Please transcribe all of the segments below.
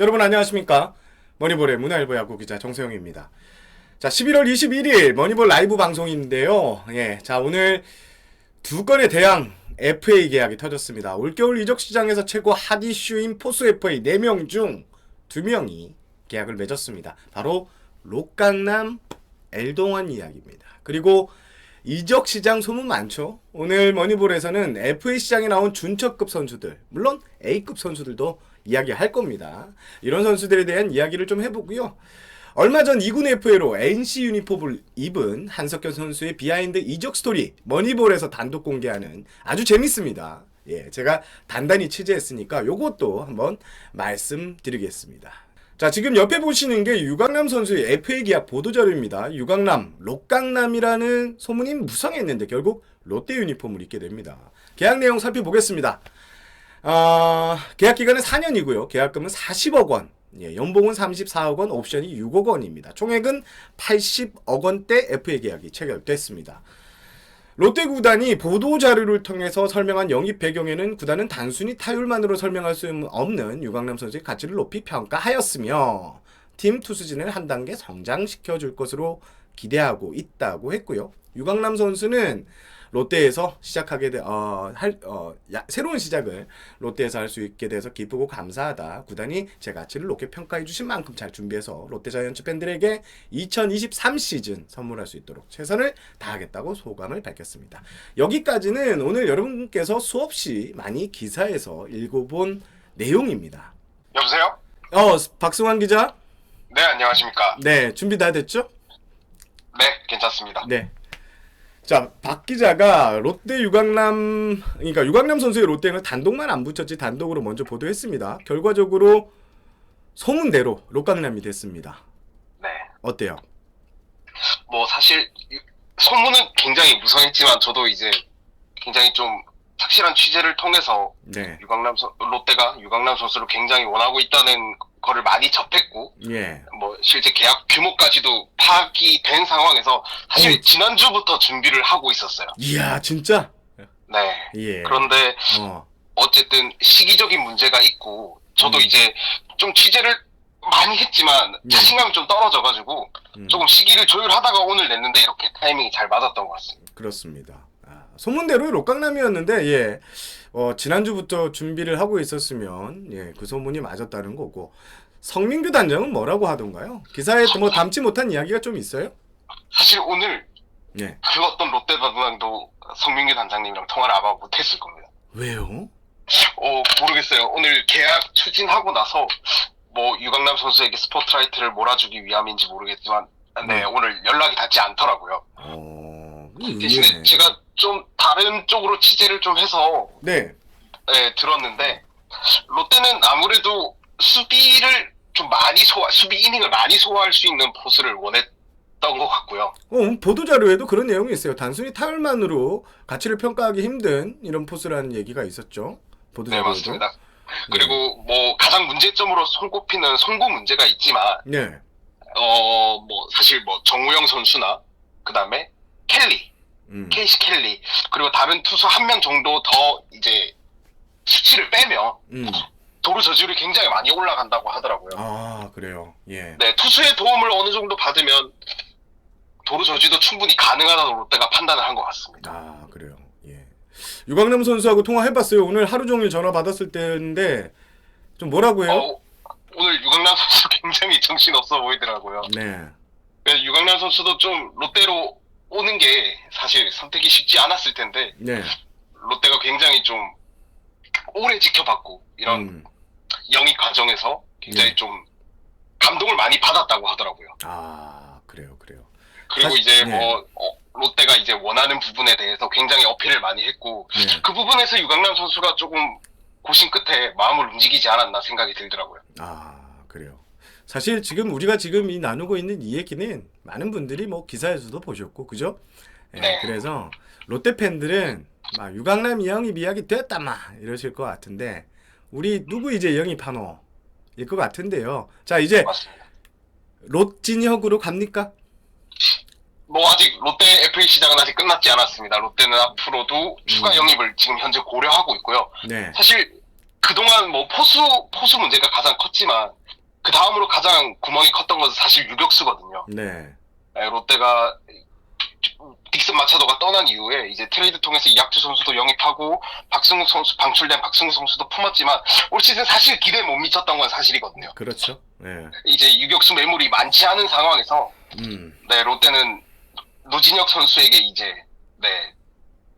여러분 안녕하십니까? 머니볼의 문화일보 야구 기자 정세영입니다. 자, 11월 21일 머니볼 라이브 방송인데요. 예, 자 오늘 두 건의 대항 FA 계약이 터졌습니다. 올겨울 이적 시장에서 최고 핫 이슈인 포수 FA 4명 중 2명이 계약을 맺었습니다. 바로 롯강남 엘동원 이야기입니다. 그리고 이적 시장 소문 많죠. 오늘 머니볼에서는 FA 시장에 나온 준척급 선수들, 물론 A급 선수들도 이야기할 겁니다. 이런 선수들에 대한 이야기를 좀 해보고요. 얼마 전 2군 FA로 NC 유니폼을 입은 한석현 선수의 비하인드 이적 스토리 머니볼에서 단독 공개하는 아주 재밌습니다. 예, 제가 단단히 취재했으니까 요것도 한번 말씀드리겠습니다. 자, 지금 옆에 보시는 게 유강남 선수의 FA 계약 보도자료입니다. 유강남, 롯강남이라는 소문이 무성했는데 결국 롯데 유니폼을 입게 됩니다. 계약 내용 살펴보겠습니다. 계약 기간은 4년이고요. 계약금은 40억 원, 예, 연봉은 34억 원, 옵션이 6억 원입니다. 총액은 80억 원대 FA 계약이 체결됐습니다. 롯데 구단이 보도자료를 통해서 설명한 영입 배경에는 구단은 단순히 타율만으로 설명할 수 없는 유강남 선수의 가치를 높이 평가하였으며 팀 투수진을 한 단계 성장시켜줄 것으로 기대하고 있다고 했고요. 유강남 선수는 롯데에서 시작하게 새로운 시작을 롯데에서 할 수 있게 돼서 기쁘고 감사하다. 구단이 제 가치를 높게 평가해 주신 만큼 잘 준비해서 롯데자이언츠 팬들에게 2023 시즌 선물할 수 있도록 최선을 다하겠다고 소감을 밝혔습니다. 여기까지는 오늘 여러분께서 수없이 많이 기사에서 읽어본 내용입니다. 여보세요? 박승환 기자? 네, 안녕하십니까? 네, 준비 다 됐죠? 네, 괜찮습니다. 네. 자, 박 기자가 롯데 그러니까 유강남 선수의 롯데는 단독만 안 붙였지 단독으로 먼저 보도했습니다. 결과적으로 소문대로 롯강남이 됐습니다. 네. 어때요? 뭐 사실 소문은 굉장히 무성했지만 저도 이제 굉장히 좀 착실한 취재를 통해서 네. 롯데가 유강남 선수를 굉장히 원하고 있다는 거를 많이 접했고, 예. 뭐 실제 계약 규모까지도 파악이 된 상황에서 사실 지난주부터 준비를 하고 있었어요. 이야, 진짜? 네. 예. 그런데 어쨌든 시기적인 문제가 있고 저도 이제 좀 취재를 많이 했지만 자신감이 좀 떨어져가지고 조금 시기를 조율하다가 오늘 냈는데 이렇게 타이밍이 잘 맞았던 것 같습니다. 그렇습니다. 소문대로 롯강남이었는데 예. 지난주부터 준비를 하고 있었으면 예, 그 소문이 맞았다는 거고. 성민규 단장은 뭐라고 하던가요? 기사에 뭐 담지 못한 이야기가 좀 있어요? 사실 오늘 예. 그 어떤 롯데 단장도 성민규 단장님이랑 통화를 아마 못했을 겁니다. 왜요? 모르겠어요. 오늘 계약 추진하고 나서 뭐 유강남 선수에게 스포트라이트를 몰아주기 위함인지 모르겠지만 네, 오늘 연락이 닿지 않더라고요. 대신에 제가 좀 다른 쪽으로 취재를 좀 해서 네, 들었는데 롯데는 아무래도 수비를 좀 수비 이닝을 많이 소화할 수 있는 포수를 원했던 것 같고요. 보도자료에도 그런 내용이 있어요. 단순히 타율만으로 가치를 평가하기 힘든 이런 포수라는 얘기가 있었죠. 보도자료에도. 네, 맞습니다. 그리고 뭐 가장 문제점으로 손꼽히는 송구 문제가 있지만 네. 뭐 사실 뭐 정우영 선수나 그 다음에 케이시 켈리 그리고 다른 투수 한 명 정도 더 이제 수치를 빼면 도루 저지율이 굉장히 많이 올라간다고 하더라고요. 아, 그래요. 예. 네, 투수의 도움을 어느 정도 받으면 도루 저지도 충분히 가능하다고 롯데가 판단을 한 것 같습니다. 아, 그래요. 예. 유강남 선수하고 통화해봤어요. 오늘 하루 종일 전화 받았을 때인데 좀 뭐라고 해요? 오늘 유강남 선수 굉장히 정신없어 보이더라고요. 네. 유강남 선수도 좀 롯데로 오는 게 사실 선택이 쉽지 않았을 텐데 네. 롯데가 굉장히 좀 오래 지켜봤고 이런 영입 과정에서 굉장히 좀 감동을 많이 받았다고 하더라고요. 아, 그래요. 그리고 사실, 이제 뭐 롯데가 이제 원하는 부분에 대해서 굉장히 어필을 많이 했고 그 부분에서 유강남 선수가 조금 고심 끝에 마음을 움직이지 않았나 생각이 들더라고요. 아, 그래요. 사실 우리가 지금 나누고 있는 이 얘기는 많은 분들이 뭐 기사에서도 보셨고, 그죠? 예, 네. 그래서 롯데 팬들은 막 유강남 영입 이야기 됐다 이러실 것 같은데 우리 누구 이제 영입하노? 일 것 같은데요. 자, 이제 맞습니다. 롯진혁으로 갑니까? 뭐 아직 롯데 FA 시장은 아직 끝났지 않았습니다. 롯데는 앞으로도 추가 영입을 지금 현재 고려하고 있고요. 네. 사실 그동안 뭐 포수 문제가 가장 컸지만 그 다음으로 가장 구멍이 컸던 것은 사실 유격수거든요. 네. 네, 롯데가 딕슨 마차도가 떠난 이후에 이제 트레이드 통해서 이학주 선수도 영입하고 박승우 선수 방출된 박승우 선수도 품었지만 올 시즌 사실 기대에 못 미쳤던 건 사실이거든요. 그렇죠. 네. 이제 유격수 매물이 많지 않은 상황에서 네, 롯데는 노진혁 선수에게 이제 네,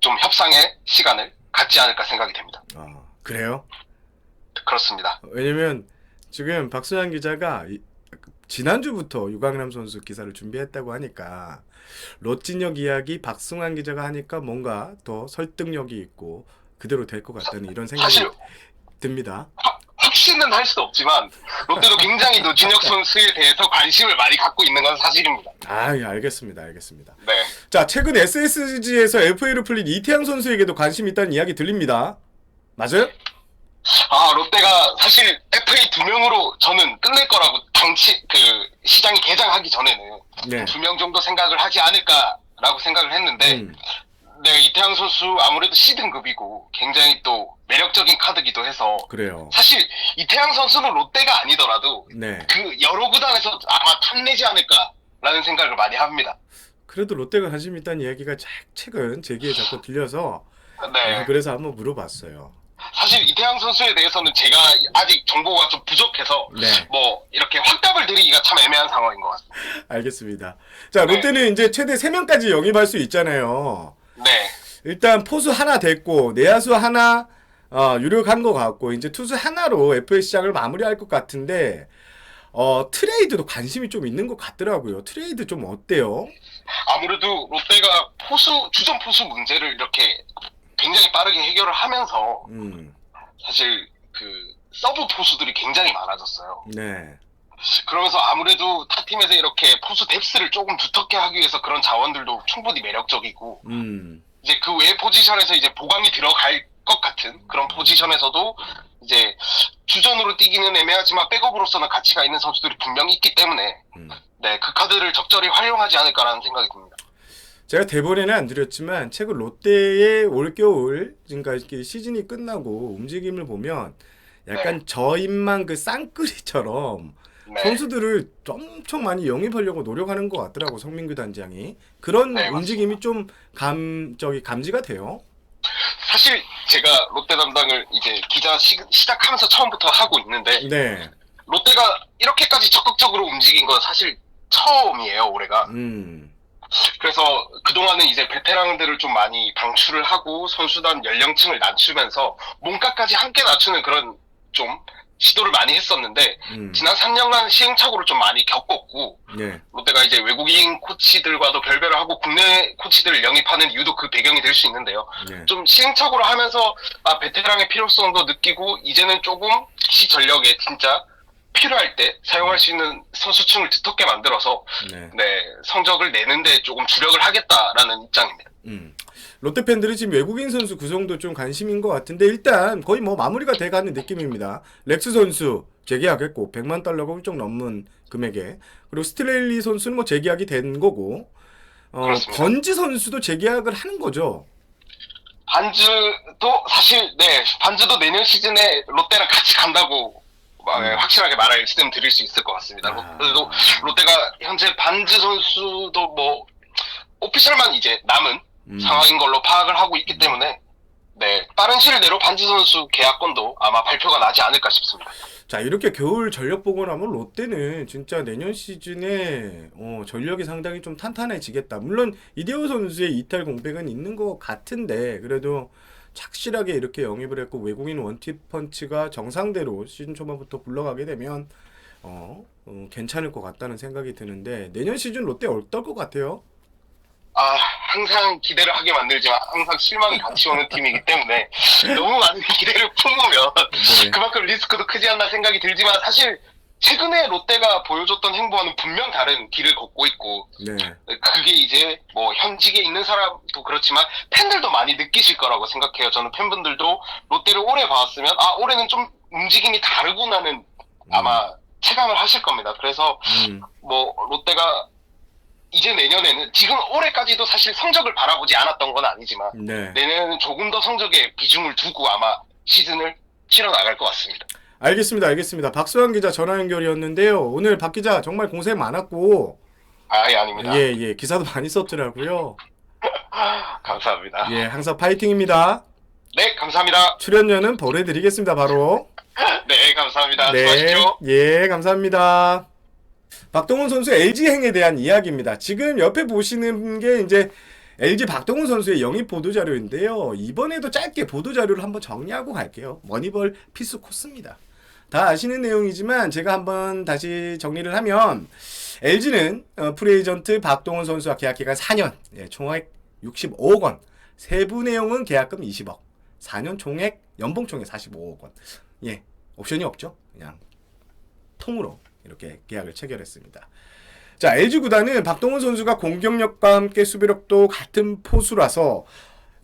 좀 협상의 시간을 갖지 않을까 생각이 됩니다. 아, 그래요? 그렇습니다. 왜냐면 지금 박수환 기자가 지난주부터 유강남 선수 기사를 준비했다고 하니까 롯진혁 이야기 박승환 기자가 하니까 뭔가 더 설득력이 있고 그대로 될 것 같다는 이런 생각이 사실 듭니다. 확신은 할 수 없지만 롯데도 굉장히 노진혁 선수에 대해서 관심을 많이 갖고 있는 건 사실입니다. 아, 예, 알겠습니다. 네. 자, 최근 SSG에서 FA로 풀린 이태양 선수에게도 관심이 있다는 이야기 들립니다. 맞아요? 아, 롯데가 사실 FA 2명으로 저는 끝낼 거라고 시장이 개장하기 전에는 네. 2명 정도 생각을 하지 않을까라고 생각을 했는데 네, 이태양 선수 아무래도 C등급이고 굉장히 또 매력적인 카드기도 해서 그래요. 사실 이태양 선수는 롯데가 아니더라도 네. 그 여러 구단에서 아마 탐내지 않을까라는 생각을 많이 합니다. 그래도 롯데가 관심 있다는 이야기가 최근 제 귀에 자꾸 들려서 네. 그래서 한번 물어봤어요. 사실 이태양 선수에 대해서는 제가 아직 정보가 좀 부족해서 네. 뭐 이렇게 확답을 드리기가 참 애매한 상황인 것 같습니다. 알겠습니다. 자, 롯데는 이제 최대 3명까지 영입할 수 있잖아요. 네. 일단 포수 하나 됐고 내야수 하나 유력한 것 같고 이제 투수 하나로 FA 시장을 마무리할 것 같은데 트레이드도 관심이 좀 있는 것 같더라고요. 트레이드 좀 어때요? 아무래도 롯데가 주전 포수 문제를 이렇게 굉장히 빠르게 해결을 하면서 사실 그 서브 포수들이 굉장히 많아졌어요. 네. 그러면서 아무래도 타 팀에서 이렇게 포수 뎁스를 조금 두텁게 하기 위해서 그런 자원들도 충분히 매력적이고 이제 그 외 포지션에서 이제 보강이 들어갈 것 같은 그런 포지션에서도 이제 주전으로 뛰기는 애매하지만 백업으로서는 가치가 있는 선수들이 분명히 있기 때문에 네, 그 카드를 적절히 활용하지 않을까라는 생각이 듭니다. 제가 대본에는 안 드렸지만 최근 롯데의 올겨울 지금까지 시즌이 끝나고 움직임을 보면 약간 저인만 그 쌍끌이처럼 네. 선수들을 엄청 많이 영입하려고 노력하는 것 같더라고 성민규 단장이. 그런 네, 움직임이 좀 감지가 돼요. 사실 제가 롯데 담당을 이제 기자 시작하면서 처음부터 하고 있는데 네. 롯데가 이렇게까지 적극적으로 움직인 건 사실 처음이에요, 올해가. 그래서 그동안은 이제 베테랑들을 좀 많이 방출을 하고 선수단 연령층을 낮추면서 몸값까지 함께 낮추는 그런 좀 시도를 많이 했었는데 지난 3년간 시행착오를 좀 많이 겪었고 네. 롯데가 이제 외국인 코치들과도 결별을 하고 국내 코치들을 영입하는 이유도 그 배경이 될 수 있는데요. 네. 좀 시행착오를 하면서 베테랑의 필요성도 느끼고 이제는 조금 시전력에 진짜 필요할 때 사용할 수 있는 선수층을 두텁게 만들어서 네. 성적을 내는데 조금 주력을 하겠다라는 입장입니다. 롯데 팬들이 지금 외국인 선수 구성도 좀 관심인 것 같은데 일단 거의 뭐 마무리가 돼가는 느낌입니다. 렉스 선수 재계약했고 100만 달러가 훌쩍 넘는 금액에 그리고 스트레일리 선수는 뭐 재계약이 된 거고 번지 선수도 재계약을 하는 거죠. 반즈도 사실 반즈도 내년 시즌에 롯데랑 같이 간다고 확실하게 말씀드릴 수 있을 것 같습니다. 그래도 롯데가 현재 반즈 선수도 뭐 오피셜만 이제 남은 상황인 걸로 파악을 하고 있기 때문에 빠른 시일 내로 반지 선수 계약건도 아마 발표가 나지 않을까 싶습니다. 자, 이렇게 겨울 전력 보고 나면 롯데는 진짜 내년 시즌에 전력이 상당히 좀 탄탄해지겠다. 물론 이대호 선수의 이탈 공백은 있는 것 같은데 그래도 착실하게 이렇게 영입을 했고 외국인 원투펀치가 정상대로 시즌 초반부터 굴러가게 되면 괜찮을 것 같다는 생각이 드는데 내년 시즌 롯데 어떨 것 같아요? 항상 기대를 하게 만들지만 항상 실망이 같이 오는 팀이기 때문에 너무 많은 기대를 품으면 그만큼 리스크도 크지 않나 생각이 들지만 사실 최근에 롯데가 보여줬던 행보와는 분명 다른 길을 걷고 있고 그게 이제 뭐 현직에 있는 사람도 그렇지만 팬들도 많이 느끼실 거라고 생각해요. 저는 팬분들도 롯데를 오래 봐왔으면 올해는 좀 움직임이 다르구나는 아마 체감을 하실 겁니다. 그래서 뭐 롯데가 이제 내년에는 지금 올해까지도 사실 성적을 바라보지 않았던 건 아니지만 내년에는 조금 더 성적에 비중을 두고 아마 시즌을 치러 나갈 것 같습니다. 알겠습니다, 알겠습니다. 박수환 기자 전화 연결이었는데요. 오늘 박 기자 정말 고생 많았고, 예, 아닙니다. 예, 예, 기사도 많이 썼더라고요. 감사합니다. 예, 항상 파이팅입니다. 네, 감사합니다. 출연료는 보내드리겠습니다, 바로. 네, 감사합니다. 네, 수고하십시오. 예, 감사합니다. 박동원 선수 LG행에 대한 이야기입니다. 지금 옆에 보시는 게 이제 LG 박동원 선수의 영입 보도자료인데요. 이번에도 짧게 보도자료를 한번 정리하고 갈게요. 머니볼 피스 코스입니다. 다 아시는 내용이지만 제가 한번 다시 정리를 하면 LG는 프리에이전트 박동원 선수와 계약 기간 4년, 예, 총액 65억 원, 세부 내용은 계약금 20억, 4년 총액, 연봉 총액 45억 원. 예, 옵션이 없죠. 그냥 통으로 이렇게 계약을 체결했습니다. 자, LG 구단은 박동원 선수가 공격력과 함께 수비력도 같은 포수라서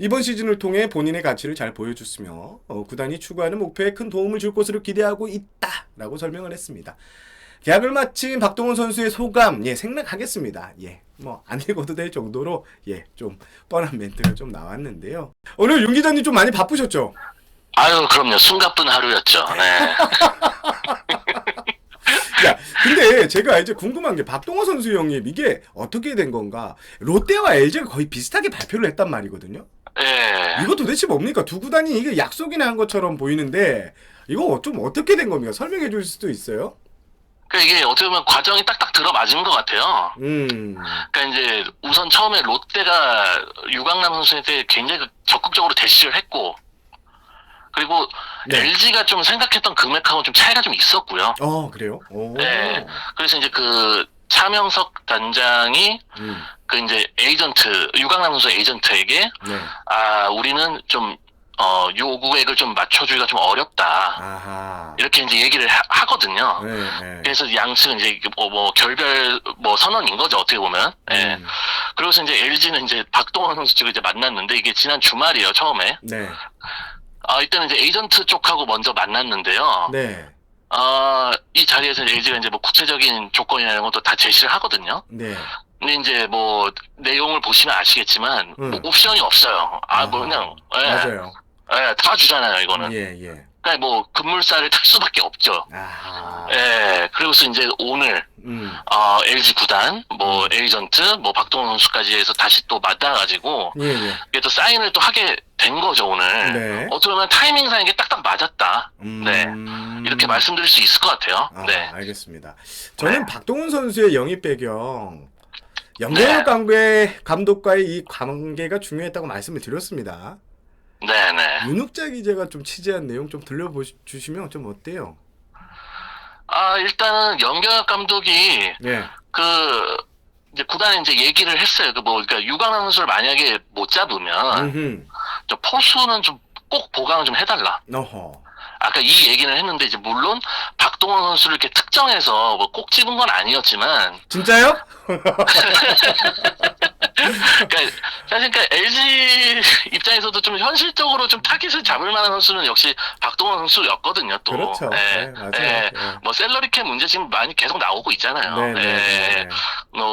이번 시즌을 통해 본인의 가치를 잘 보여줬으며 구단이 추구하는 목표에 큰 도움을 줄 것으로 기대하고 있다라고 설명을 했습니다. 계약을 마친 박동원 선수의 소감, 예, 생략하겠습니다. 예, 뭐 안 읽어도 될 정도로 예, 좀 뻔한 멘트가 좀 나왔는데요. 오늘 윤 기자님 좀 많이 바쁘셨죠? 아유, 그럼요. 숨가쁜 하루였죠. 네. 야, 근데 제가 이제 궁금한 게 박동원 선수 영입 이게 어떻게 된 건가? 롯데와 LG가 거의 비슷하게 발표를 했단 말이거든요. 예. 이거 도대체 뭡니까? 두 구단이 이게 약속이나 한 것처럼 보이는데 이거 좀 어떻게 된 겁니까? 설명해 줄 수도 있어요? 그러니까 이게 어떻게 보면 과정이 딱딱 들어맞은 것 같아요. 음. 그러니까 이제 우선 처음에 롯데가 유강남 선수한테 굉장히 적극적으로 대시를 했고, 그리고 네. LG가 좀 생각했던 금액하고 좀 차이가 좀 있었고요. 그래요? 오. 네. 그래서 이제 그 차명석 단장이 음. 그 이제 에이전트, 유강남 선수 에이전트에게 네. 우리는 좀 요구액을 좀 맞춰주기가 좀 어렵다. 아하. 이렇게 이제 얘기를 하거든요. 네, 네. 그래서 양측은 이제 뭐 결별 선언인 거죠, 어떻게 보면. 예. 그래서 이제 LG는 이제 박동원 선수 측을 이제 만났는데, 이게 지난 주말이에요, 처음에. 네. 이때는 이제 에이전트 쪽하고 먼저 만났는데요. 네. 이 자리에서 LG가 이제 뭐 구체적인 조건이나 이런 것도 다 제시를 하거든요. 네. 근데 이제 뭐 내용을 보시면 아시겠지만 뭐 옵션이 없어요. 뭐 그냥 맞아요. 다 주잖아요, 이거는. 예, 예. 그러니까 뭐 급물살을 탈 수밖에 없죠. 아하. 예. 그리고서 이제 오늘 LG 구단, 뭐 에이전트, 뭐 박동원 선수까지 해서 다시 또 만나가지고 예, 예. 이게 또 사인을 또 하게 된 거죠, 오늘. 네. 어떻게 보면 타이밍상 이게 딱딱 맞았다. 네. 이렇게 말씀드릴 수 있을 것 같아요. 네. 알겠습니다. 저는 네. 박동원 선수의 영입 배경, 염경엽 감독과의 이 관계가 중요했다고 말씀을 드렸습니다. 네네. 윤욱자 기자가 좀 취재한 내용 좀 들려주시면 좀 어때요? 일단은 염경엽 감독이 네. 이제 구단에 이제 얘기를 했어요. 그러니까 유강남 선수를 만약에 못 잡으면 저 포수는 좀 꼭 보강을 좀 해달라. 어허. 아까 이 얘기는 했는데, 이제 물론 박동원 선수를 이렇게 특정해서 뭐 꼭 집은 건 아니었지만, 진짜요? 그러니까 사실 LG 입장에서도 좀 현실적으로 좀 타깃을 잡을 만한 선수는 역시 박동원 선수였거든요. 또. 그렇죠. 네, 맞아요. 네. 뭐 셀러리캡 문제 지금 많이 계속 나오고 있잖아요. 네, 네, 네.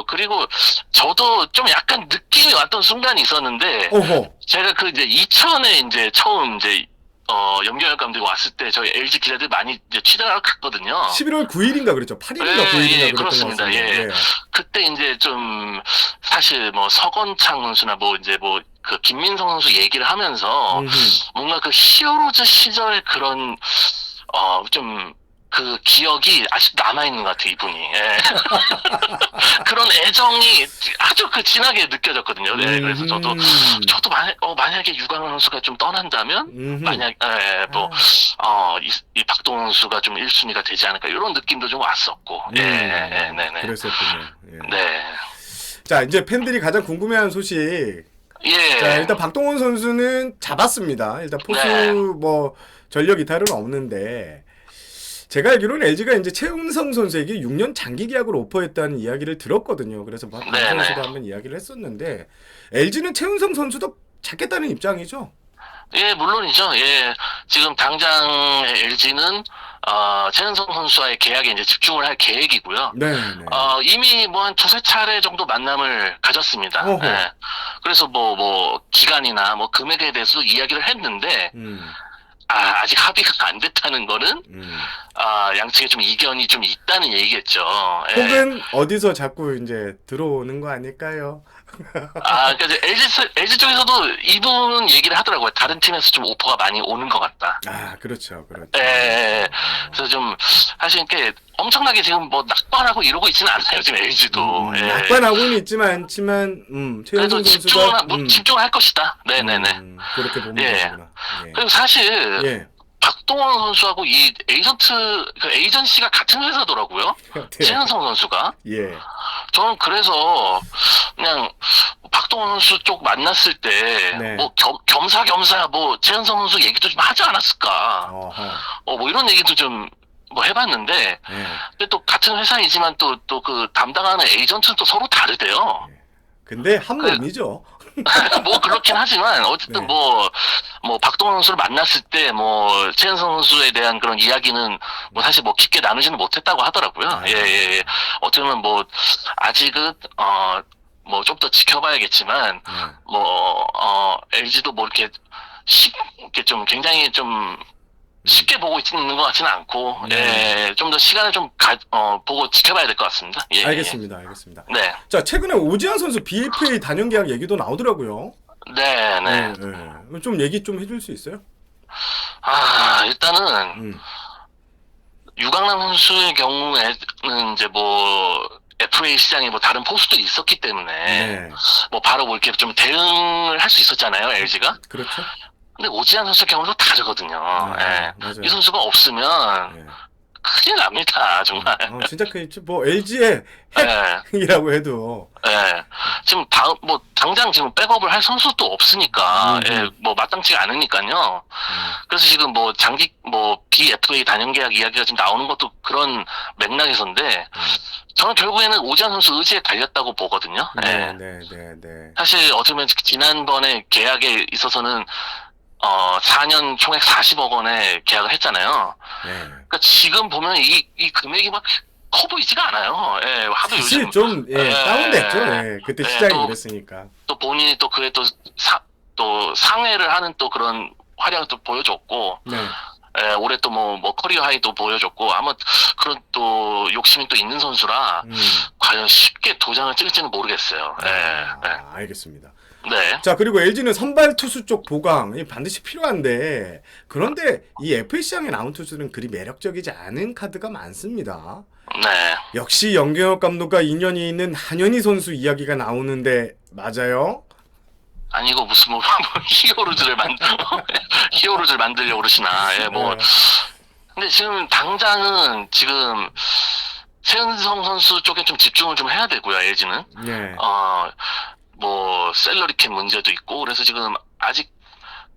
그리고 저도 좀 약간 느낌이 왔던 순간이 있었는데, 오호. 제가 이제 2000에 이제 처음 이제 염경엽 감독이 왔을 때 저희 LG 기자들 많이 이제 취재하러 갔거든요. 11월 9일인가 그랬죠. 8일인가 네, 9일인가 예, 그렇습니다. 예. 그때 이제 좀 사실 뭐 서건창 선수나 뭐 이제 뭐 그 김민성 선수 얘기를 하면서 뭔가 그 히어로즈 시절의 그런 좀 그 기억이 아직 남아있는 것 같아요, 이분이. 예. 그런 애정이 아주 진하게 느껴졌거든요. 네, 그래서 저도 만약에 유강원 선수가 좀 떠난다면, 이 박동원 선수가 좀 1순위가 되지 않을까, 이런 느낌도 좀 왔었고. 네네. 그랬었군요. 예. 네. 자, 이제 팬들이 가장 궁금해하는 소식. 예. 자, 일단 박동원 선수는 잡았습니다. 일단 포수 네. 뭐 전력 이탈은 없는데, 제가 알기로는 LG가 이제 최은성 선수에게 6년 장기 계약으로 오퍼했다는 이야기를 들었거든요. 그래서 박 선수도 한번 이야기를 했었는데, LG는 최은성 선수도 찾겠다는 입장이죠? 예, 물론이죠. 예. 지금 당장 LG는 최은성 선수와의 계약에 이제 집중을 할 계획이고요. 네. 이미 뭐 한 두세 차례 정도 만남을 가졌습니다. 예. 그래서 뭐 기간이나 뭐 금액에 대해서도 이야기를 했는데, 아직 합의가 안 됐다는 거는 양측에 좀 이견이 좀 있다는 얘기겠죠. 예. 혹은 어디서 자꾸 이제 들어오는 거 아닐까요? 그러니까 이제 LG 쪽에서도 이 부분 얘기를 하더라고요. 다른 팀에서 좀 오퍼가 많이 오는 것 같다. 그렇죠, 그렇죠. 예. 그래서 좀 사실 이렇게 엄청나게 지금 뭐 낙관하고 이러고 있지는 않아요. 지금 LG도. 예. 낙관하고는 있지만 그래도 최현성 선수가 집중을 할 것이다. 네네네. 그렇게 보면 예. 되구나. 예. 그리고 사실 예. 박동원 선수하고 이 에이전시가 같은 회사더라고요. 최현성 선수가. 예. 저는 그래서 그냥 박동원 선수 쪽 만났을 때 네. 뭐 겸사겸사 뭐 최현성 선수 얘기도 좀 하지 않았을까. 뭐 이런 얘기도 좀 뭐 해봤는데 예. 근데 또 같은 회사이지만 또 그 담당하는 에이전트는 또 서로 다르대요. 근데 한 몸이죠. 뭐 그렇긴 하지만 어쨌든 네. 뭐 박동원 선수를 만났을 때 뭐 최현성 선수에 대한 그런 이야기는 뭐 사실 뭐 깊게 나누지는 못했다고 하더라고요. 예. 어떻게 보면 뭐 아직은 뭐 좀 더 지켜봐야겠지만 LG도 뭐 이렇게 이렇게 좀 굉장히 좀 쉽게 보고 있는 것 같지는 않고, 좀 더 시간을 좀 보고 지켜봐야 될 것 같습니다. 예. 알겠습니다. 알겠습니다. 네. 자, 최근에 오지환 선수 BFA 단연 계약 얘기도 나오더라고요. 네. 좀 얘기 좀 해줄 수 있어요? 일단은 유강남 선수의 경우에는 이제 뭐 FA 시장에 뭐 다른 포수도 있었기 때문에 뭐 바로 뭐 이렇게 좀 대응을 할 수 있었잖아요, LG가. 그렇죠. 근데 오지환 선수의 경우는 다르거든요. 맞아요. 이 선수가 없으면 큰일 납니다, 정말. 진짜 뭐 LG의 핵이라고 해도. 지금 당장 지금 백업을 할 선수도 없으니까, 뭐 마땅치가 않으니까요. 그래서 지금 뭐 BFA 단연 계약 이야기가 지금 나오는 것도 그런 맥락에서인데, 저는 결국에는 오지환 선수 의지에 달렸다고 보거든요. 네. 사실 어떻게 보면 지난번에 계약에 있어서는 4년 총액 40억 원에 계약을 했잖아요. 그러니까 지금 보면 이 금액이 막 커 보이지가 않아요. 하도 사실 요즘 좀 다운됐죠. 그때 시장이 그랬으니까. 또 본인이 또 그에 또 상회를 하는 또 그런 활약을 또 보여줬고, 올해 또 뭐 커리어 하이도 보여줬고, 아마 그런 또 욕심이 또 있는 선수라 과연 쉽게 도장을 찍을지는 모르겠어요. 알겠습니다. 네. 자, 그리고 LG는 선발 투수 쪽 보강이 반드시 필요한데, 그런데 이 FA 시장에 나온 투수는 그리 매력적이지 않은 카드가 많습니다. 네. 역시 연경혁 감독과 인연이 있는 한현희 선수 이야기가 나오는데 맞아요? 아니고 무슨 뭐 히어로즈를 만들려고 그러시나. 근데 지금 당장은 지금 최은성 선수 쪽에 좀 집중을 좀 해야 되고요, LG는. 뭐 셀러리캡 문제도 있고, 그래서 지금 아직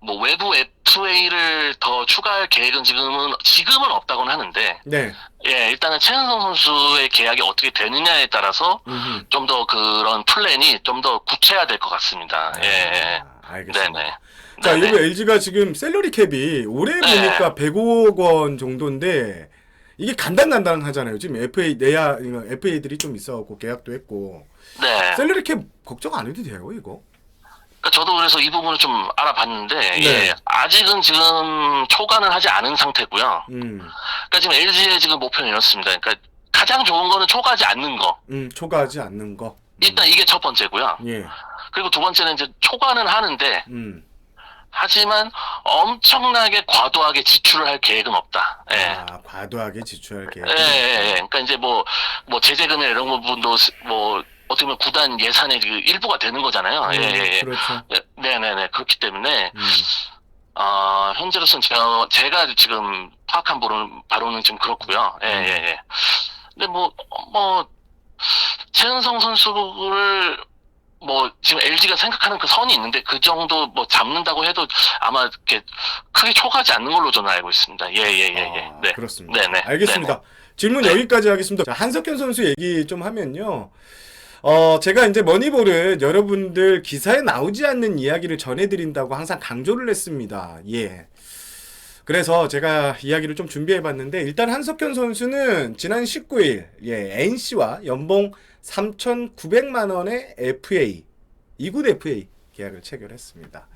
뭐 외부 FA를 더 추가할 계획은 지금은 없다고는 하는데, 일단은 최은성 선수의 계약이 어떻게 되느냐에 따라서 좀 더 그런 플랜이 좀 더 구체화될 것 같습니다. 알겠습니다. 네네. 자, 이거 LG가 지금 샐러리 캡이 올해 보니까 105억 원 정도인데 이게 간당간당하잖아요. 지금 FA들이 좀 있어갖고 계약도 했고. 샐러리 캡 걱정 안 해도 돼요, 이거? 그러니까 저도 그래서 이 부분을 좀 알아봤는데, 아직은 지금 초과는 하지 않은 상태고요. 그러니까 지금 LG의 지금 목표는 이렇습니다. 그러니까 가장 좋은 거는 초과하지 않는 거. 초과하지 않는 거. 일단 이게 첫 번째고요. 그리고 두 번째는 이제 초과는 하는데, 하지만 엄청나게 과도하게 지출을 할 계획은 없다. 과도하게 지출할 계획. 그러니까 이제 뭐 제재금이나 이런 부분도 뭐 어떻게 보면 구단 예산의 그 일부가 되는 거잖아요. 그렇죠. 네네네. 그렇기 때문에 현재로서는 제가 지금 파악한 바로는 지금 그렇고요. 근데 최은성 선수를 지금 LG가 생각하는 그 선이 있는데 그 정도 잡는다고 해도 아마 이렇게 크게 초과하지 않는 걸로 저는 알고 있습니다. 네. 그렇습니다. 네네. 알겠습니다. 네네. 질문 여기까지 하겠습니다. 자, 한석현 선수 얘기 좀 하면요. 제가 이제 머니볼은 여러분들 기사에 나오지 않는 이야기를 전해드린다고 항상 강조를 했습니다. 그래서 제가 이야기를 좀 준비해봤는데, 일단 한석현 선수는 지난 19일, NC와 연봉 3,900만 원의 FA, 2군 FA 계약을 체결했습니다.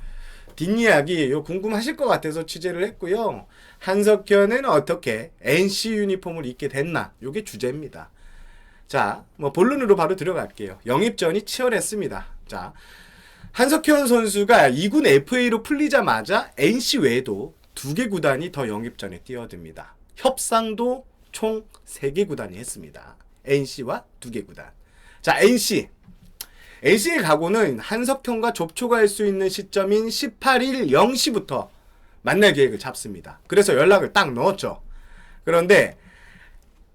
뒷이야기 요 궁금하실 것 같아서 취재를 했고요. 한석현은 어떻게 NC 유니폼을 입게 됐나? 요게 주제입니다. 자, 뭐 본론으로 바로 들어갈게요. 영입전이 치열했습니다. 자, 한석현 선수가 2군 FA로 풀리자마자 NC 외에도 2개 구단이 더 영입전에 뛰어듭니다. 협상도 총 3개 구단이 했습니다. NC와 2개 구단. 자, NC의 각오는 한석현과 접촉할 수 있는 시점인 18일 0시부터 만날 계획을 잡습니다. 그래서 연락을 딱 넣었죠. 그런데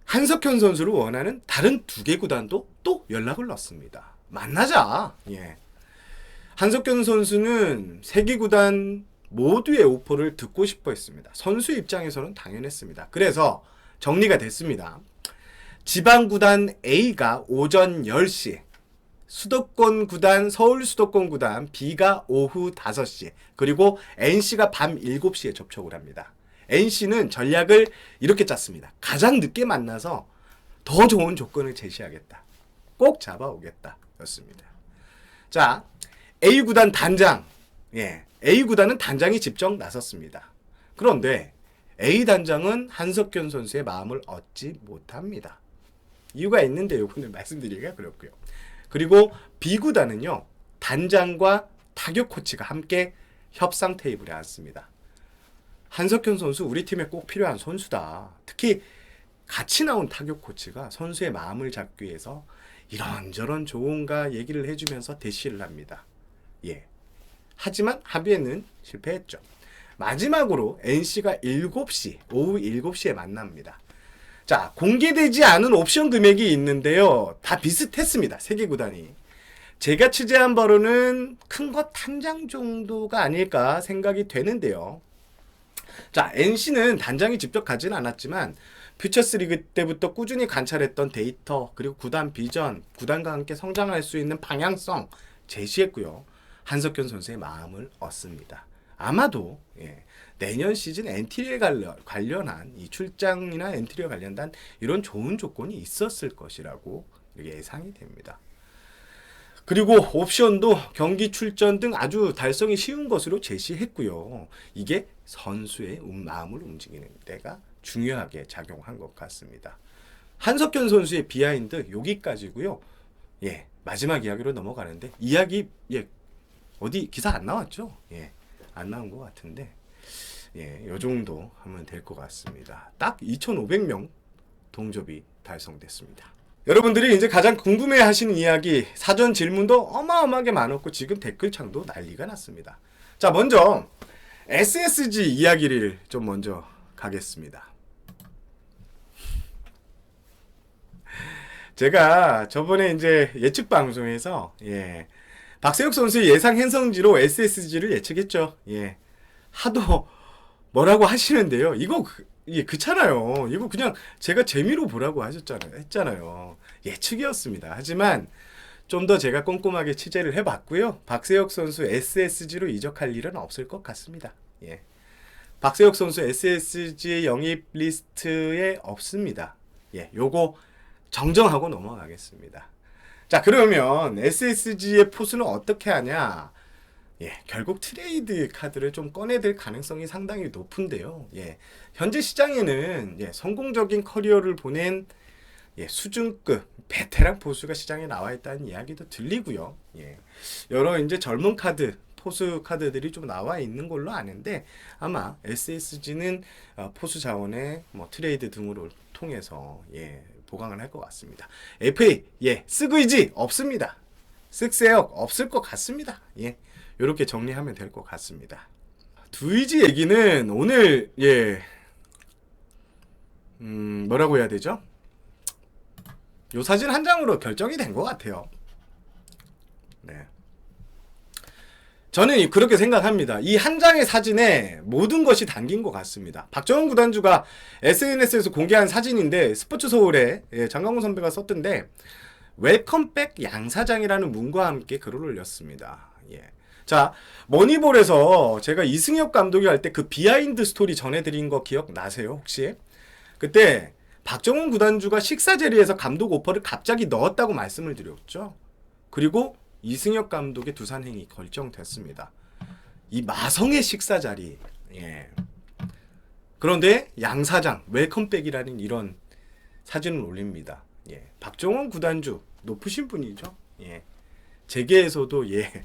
한석현 선수를 원하는 다른 2개 구단도 또 연락을 넣습니다. 만나자. 예. 한석현 선수는 3개 구단 모두의 오퍼를 듣고 싶어 했습니다. 선수 입장에서는 당연했습니다. 그래서 정리가 됐습니다. 지방 구단 A가 오전 10시, 수도권 구단, 서울 수도권 구단 B가 오후 5시, 그리고 NC가 밤 7시에 접촉을 합니다. NC는 전략을 이렇게 짰습니다. 가장 늦게 만나서 더 좋은 조건을 제시하겠다. 꼭 잡아오겠다. 였습니다. 자, A구단 단장. 예, A구단은 단장이 직접 나섰습니다. 그런데 A단장은 한석현 선수의 마음을 얻지 못합니다. 이유가 있는데 요거는 말씀드리기가 그렇고요. 그리고 B구단은요, 단장과 타격 코치가 함께 협상 테이블에 앉습니다. 한석현 선수 우리 팀에 꼭 필요한 선수다. 특히 같이 나온 타격 코치가 선수의 마음을 잡기 위해서 이런저런 조언과 얘기를 해주면서 대시를 합니다. 예. 하지만 합의에는 실패했죠. 마지막으로 NC가 7시, 오후 7시에 만납니다. 자, 공개되지 않은 옵션 금액이 있는데요. 다 비슷했습니다. 3개 구단이. 제가 취재한 바로는 큰 것 한 장 정도가 아닐까 생각이 되는데요. 자, NC는 단장이 직접 가지는 않았지만 퓨처스 리그 때부터 꾸준히 관찰했던 데이터, 그리고 구단 비전, 구단과 함께 성장할 수 있는 방향성 제시했고요. 한석현 선수의 마음을 얻습니다. 아마도 내년 시즌 엔트리에 관련한 이 출장이나 엔트리에 관련된 이런 좋은 조건이 있었을 것이라고 예상이 됩니다. 그리고 옵션도 경기 출전 등 아주 달성이 쉬운 것으로 제시했고요. 이게 선수의 마음을 움직이는 데가 중요하게 작용한 것 같습니다. 한석현 선수의 비하인드 여기까지고요. 예, 마지막 이야기로 넘어가는데 이야기 어디 기사 안 나왔죠? 예, 안 나온 것 같은데 요 정도 하면 될 것 같습니다. 딱 2,500명 동접이 달성됐습니다. 여러분들이 이제 가장 궁금해하시는 이야기, 사전 질문도 어마어마하게 많았고 지금 댓글창도 난리가 났습니다. 자, 먼저 SSG 이야기를 좀 먼저 가겠습니다. 제가 저번에 이제 예측 방송에서 박세혁 선수의 예상 행성지로 SSG를 예측했죠. 하도 뭐라고 하시는데요. 이거 그렇잖아요. 이거 그냥 제가 재미로 보라고 했잖아요. 예측이었습니다. 하지만 좀 더 제가 꼼꼼하게 취재를 해봤고요. 박세혁 선수 SSG로 이적할 일은 없을 것 같습니다. 박세혁 선수 SSG의 영입 리스트에 없습니다. 요거 정정하고 넘어가겠습니다. 자, 그러면 SSG의 포수는 어떻게 하냐? 결국 트레이드 카드를 좀 꺼내들 가능성이 상당히 높은데요. 현재 시장에는 성공적인 커리어를 보낸 수준급 베테랑 포수가 시장에 나와 있다는 이야기도 들리고요. 여러 이제 젊은 카드, 포수 카드들이 좀 나와 있는 걸로 아는데 아마 SSG는 포수 자원의 트레이드 등으로 통해서 보강을 할 것 같습니다. FA 쓰그 이지 없습니다. 쓱세역 없을 것 같습니다. 이렇게 정리하면 될 것 같습니다. 두이지 얘기는 오늘 뭐라고 해야 되죠? 요 사진 한 장으로 결정이 된 것 같아요. 저는 그렇게 생각합니다. 이 한 장의 사진에 모든 것이 담긴 것 같습니다. 박정훈 구단주가 SNS에서 공개한 사진인데 스포츠 서울에 장강훈 선배가 썼던데 웰컴백 양사장이라는 문과 함께 글을 올렸습니다. 자, 머니볼에서 제가 이승엽 감독이 할 때 그 비하인드 스토리 전해드린 거 기억나세요 혹시? 그때 박정훈 구단주가 식사 자리에서 감독 오퍼를 갑자기 넣었다고 말씀을 드렸죠. 그리고 이승엽 감독의 두산행이 결정됐습니다. 이 마성의 식사 자리. 예. 그런데 양 사장 웰컴백이라는 이런 사진을 올립니다. 예. 박정원 구단주 높으신 분이죠. 예. 재계에서도 예.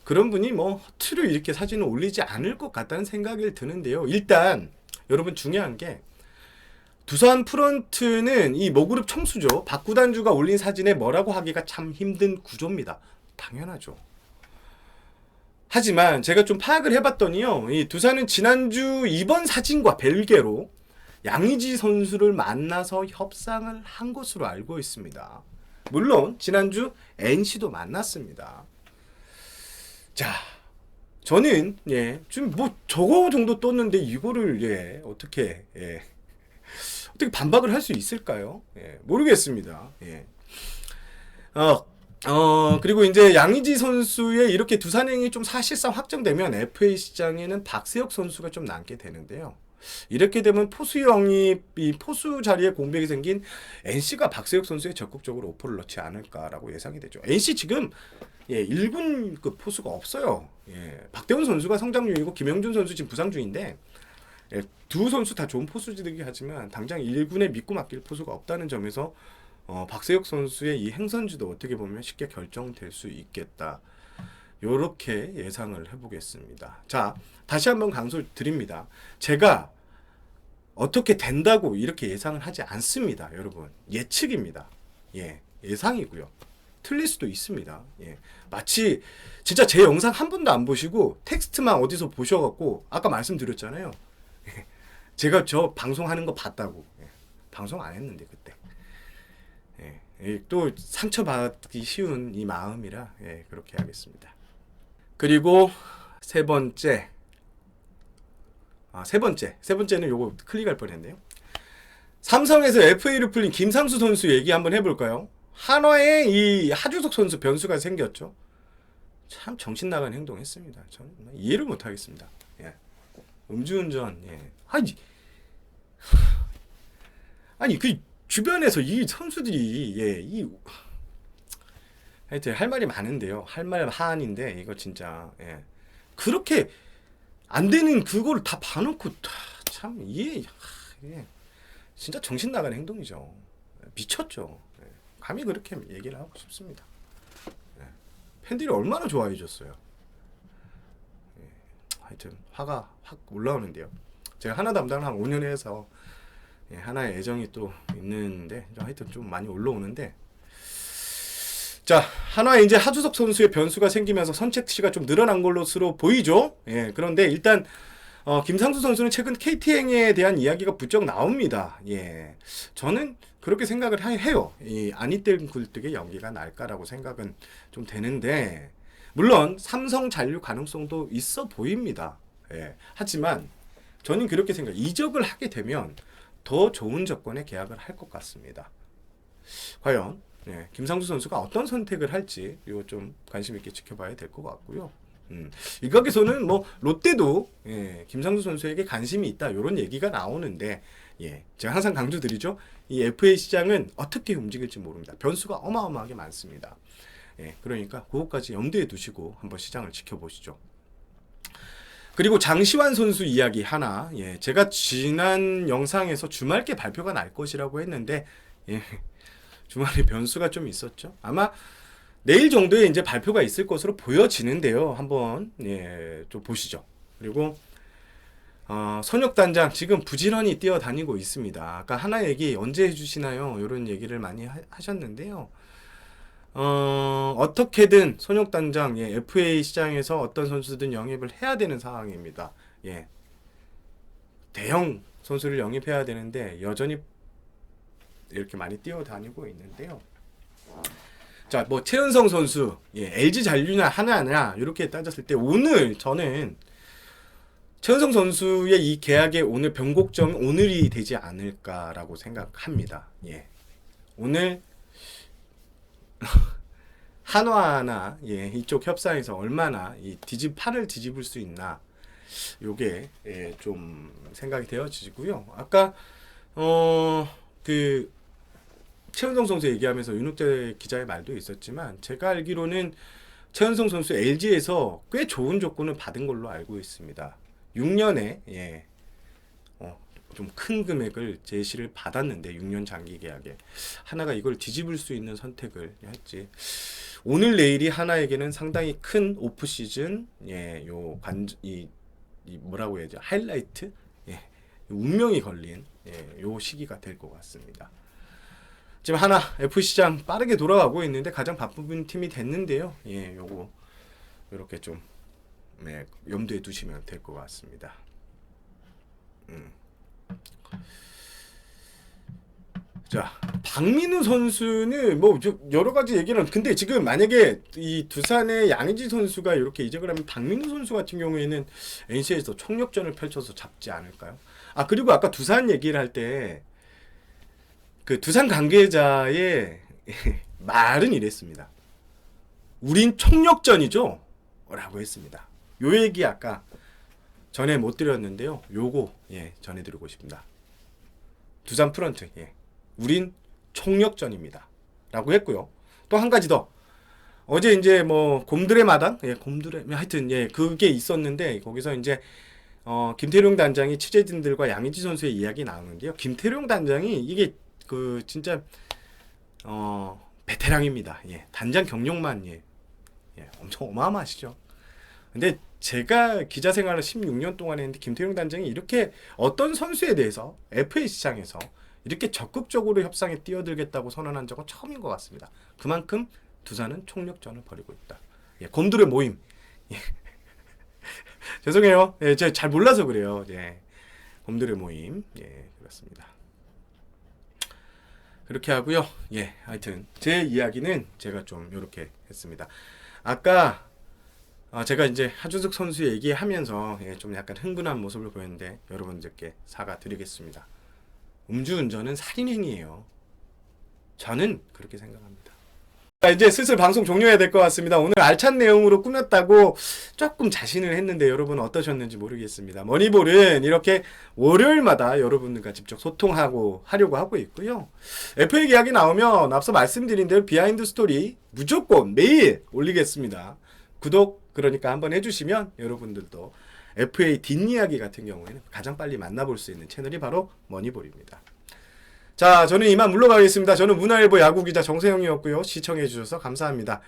그런 분이 뭐 허투루 이렇게 사진을 올리지 않을 것 같다는 생각이 드는데요. 일단 여러분 중요한 게 두산 프런트는 이 모그룹 총수죠. 박 구단주가 올린 사진에 뭐라고 하기가 참 힘든 구조입니다. 당연하죠. 하지만 제가 좀 파악을 해봤더니요. 이 두산은 지난주 이번 사진과 별개로 양의지 선수를 만나서 협상을 한 것으로 알고 있습니다. 물론 지난주 NC도 만났습니다. 자, 저는 예, 지금 뭐 저거 정도 떴는데 이거를 예, 어떻게 반박을 할 수 있을까요? 예, 모르겠습니다. 예. 그리고 이제 양의지 선수의 이렇게 두산행이 좀 사실상 확정되면 FA 시장에는 박세혁 선수가 좀 남게 되는데요. 이렇게 되면 포수 영입이 포수 자리에 공백이 생긴 NC가 박세혁 선수에 적극적으로 오퍼를 넣지 않을까라고 예상이 되죠. NC 지금 예, 1군급 포수가 없어요. 예, 박대훈 선수가 성장 중이고 김영준 선수 지금 부상 중인데 예, 두 선수 다 좋은 포수들이긴 하지만 당장 1군에 믿고 맡길 포수가 없다는 점에서 박세혁 선수의 이 행선지도 어떻게 보면 쉽게 결정될 수 있겠다. 요렇게 예상을 해보겠습니다. 자, 다시 한번 강조를 드립니다. 제가 어떻게 된다고 이렇게 예상을 하지 않습니다. 여러분. 예측입니다. 예, 예상이고요. 틀릴 수도 있습니다. 예, 마치 진짜 제 영상 한 번도 안 보시고 텍스트만 어디서 보셔갖고 아까 말씀드렸잖아요. 예, 제가 저 방송하는 거 봤다고. 예, 방송 안 했는데 그때. 예, 또 상처받기 쉬운 이 마음이라 예, 그렇게 하겠습니다. 그리고 세 번째는 요거 클릭할 뻔했네요. 삼성에서 FA로 풀린 김상수 선수 얘기 한번 해볼까요? 한화에 이 하주석 선수 변수가 생겼죠. 참 정신 나간 행동했습니다. 저는 이해를 못하겠습니다. 예. 음주운전. 예. 아니 그 주변에서 이 선수들이 예, 하여튼 할 말이 많은데요. 할 말 한인데 이거 진짜 예. 그렇게 안 되는 그거를 다 봐놓고 참 이해 예. 진짜 정신 나간 행동이죠. 미쳤죠. 예. 감히 그렇게 얘기를 하고 싶습니다. 예. 팬들이 얼마나 좋아해 줬어요. 예. 하여튼 화가 확 올라오는데요. 제가 하나 담당을 한 5년 해서 예, 하나의 애정이 또 있는데 하여튼 좀 많이 올라오는데 자, 한화에 이제 하주석 선수의 변수가 생기면서 선택지가 좀 늘어난 것으로 보이죠. 예, 그런데 일단 김상수 선수는 최근 KT행에 대한 이야기가 부쩍 나옵니다. 예, 저는 그렇게 생각을 해요. 이 안희땡 굴뚝의 연기가 날까라고 생각은 좀 되는데 물론 삼성 잔류 가능성도 있어 보입니다. 예, 하지만 저는 그렇게 생각해요. 이적을 하게 되면 더 좋은 조건에 계약을 할 것 같습니다. 과연 예, 김상수 선수가 어떤 선택을 할지 이거 좀 관심 있게 지켜봐야 될 것 같고요. 일각에서는 뭐 롯데도 예, 김상수 선수에게 관심이 있다 이런 얘기가 나오는데 예, 제가 항상 강조드리죠. 이 FA 시장은 어떻게 움직일지 모릅니다. 변수가 어마어마하게 많습니다. 예, 그러니까 그것까지 염두에 두시고 한번 시장을 지켜보시죠. 그리고 장시환 선수 이야기 하나. 예, 제가 지난 영상에서 주말께 발표가 날 것이라고 했는데 예, 주말에 변수가 좀 있었죠. 아마 내일 정도에 이제 발표가 있을 것으로 보여지는데요. 한번 예, 좀 보시죠. 그리고 선혁 단장 지금 부지런히 뛰어다니고 있습니다. 아까 하나 얘기 언제 해주시나요? 이런 얘기를 많이 하셨는데요. 어떻게든 손혁 단장 예, FA 시장에서 어떤 선수든 영입을 해야 되는 상황입니다. 예. 대형 선수를 영입해야 되는데 여전히 이렇게 많이 뛰어다니고 있는데요. 자, 뭐 최은성 선수, 예, LG 잔류냐 하나냐 이렇게 따졌을 때 오늘 저는 최은성 선수의 이 계약의 오늘 변곡점이 오늘이 되지 않을까라고 생각합니다. 예. 오늘 한화나 예, 이쪽 협상에서 얼마나 이 판을 뒤집을 수 있나 요게 예, 좀 생각이 되어지고요. 아까 그 최은성 선수 얘기하면서 윤욱재 기자의 말도 있었지만 제가 알기로는 최은성 선수 LG에서 꽤 좋은 조건을 받은 걸로 알고 있습니다. 6년에 좀 큰 금액을 제시를 받았는데 6년 장기 계약에 하나가 이걸 뒤집을 수 있는 선택을 했지. 오늘 내일이 하나에게는 상당히 큰 오프 시즌 이 뭐라고 해야죠? 하이라이트 운명이 걸린 요 시기가 될 것 같습니다. 지금 하나 F시장 빠르게 돌아가고 있는데 가장 바쁜 팀이 됐는데요. 요거 이렇게 좀 염두에 두시면 될 것 같습니다. 자, 박민우 선수는 뭐 여러 가지 얘기는 근데 지금 만약에 이 두산의 양의지 선수가 이렇게 이적을 하면 박민우 선수 같은 경우에는 NC에서 총력전을 펼쳐서 잡지 않을까요? 아, 그리고 아까 두산 얘기를 할 때 그 두산 관계자의 말은 이랬습니다. 우린 총력전이죠? 라고 했습니다. 요 얘기 아까 전에 못 드렸는데요. 요거 전해드리고 싶습니다. 두산 프런트 우린 총력전입니다. 라고 했고요. 또 한 가지 더. 어제 이제 뭐 곰들의 마당? 하여튼 그게 있었는데 거기서 이제 김태룡 단장이 취재진들과 양의지 선수의 이야기 나오는데요. 김태룡 단장이 이게 그 진짜 베테랑입니다. 단장 경력만 엄청 어마어마하시죠. 근데 제가 기자 생활을 16년 동안 했는데 김태용 단장이 이렇게 어떤 선수에 대해서 FA 시장에서 이렇게 적극적으로 협상에 뛰어들겠다고 선언한 적은 처음인 것 같습니다. 그만큼 두산은 총력전을 벌이고 있다. 곰들의 모임. 죄송해요. 제가 잘 몰라서 그래요. 곰들의 모임. 그렇습니다. 그렇게 하고요. 하여튼 제 이야기는 제가 좀 이렇게 했습니다. 아까 제가 이제 하주석 선수 얘기하면서 좀 약간 흥분한 모습을 보였는데 여러분들께 사과드리겠습니다. 음주운전은 살인행위예요. 저는 그렇게 생각합니다. 자, 이제 슬슬 방송 종료해야 될 것 같습니다. 오늘 알찬 내용으로 꾸몄다고 조금 자신을 했는데 여러분 어떠셨는지 모르겠습니다. 머니볼은 이렇게 월요일마다 여러분들과 직접 소통하고 하려고 하고 있고요. FA 계약이 나오면 앞서 말씀드린 대로 비하인드 스토리 무조건 매일 올리겠습니다. 구독 그러니까 한번 해주시면 여러분들도 FA 뒷이야기 같은 경우에는 가장 빨리 만나볼 수 있는 채널이 바로 머니볼입니다. 자, 저는 이만 물러가겠습니다. 저는 문화일보 야구기자 정세영이었고요. 시청해주셔서 감사합니다.